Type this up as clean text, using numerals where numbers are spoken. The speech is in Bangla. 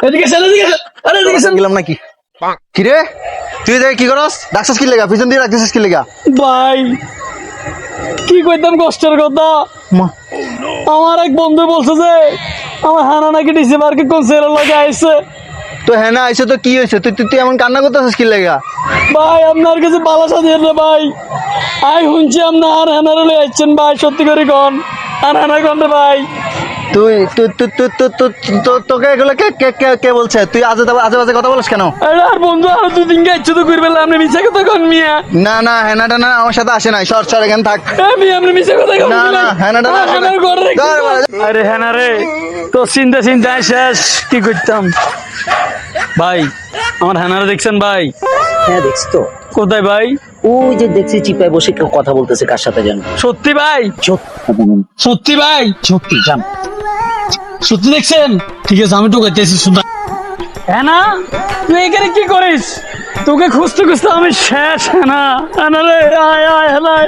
এদিকে এসে, এদিকে এসে। আরে এদিকে এসে। গেলাম নাকি কি রে তুই দেখ কি করস ডাকছিস কি লেগা পিছন দিয়ে রাখছিস কি লেগা ভাই কি কইতাম কষ্টের কথা। আমার এক বন্ধু বলছে যে আমার হানা নাকি ডিসি পার্কে কোন ছেলে লাগে আইছে। তো হ্যাঁ না আইসে তো কি হয়েছে তুই তুই তুই এমন কান্না করতেছিস কি লেগা ভাই আপনার কাছে বালাসা দিয়ে রে ভাই। আই শুনছি আপনার হানারে লই আইছেন ভাই, সত্যি করে কোন আর হানা কোন রে ভাই। তুই তুই তুই তুই তোকে এগুলো কে কে কে কে বলছে তুই আজে আজে বাজে কথা বলিস কেন আরে আর বন্ধু আর দুদিন গাইছে তো করবে আপনি মিছে কথা কোন মিয়া। না না হেনাটা না আমার সাথে আসে নাই সর সর এখানে থাক মিয়া আপনি মিছে কথা কোন না না হেনাটা না আসে নাই। ধর বাড়া। আরে হানা রে তো চিন্তা চিন্তায় শেষ, কি করতাম ভাই। আমার হানারে দেখছেন ভাই? হ্যাঁ দেখছি তো, কোথায় ভাই? ওই যে দেখছি চিপায় বসে কেউ কথা বলতেছে কার সাথে যেন। সত্যি ভাই? সত্যি ভাই? সত্যি জান, সত্যি দেখছেন? ঠিক আছে আমি তো করতেছি শুধু। হ্যাঁ না তুই এখানে কি করিস? তোকে খুঁজতে খুঁজতে আমি শেষ। হ্যাঁ না রে, আয় আয় হ্যাঁ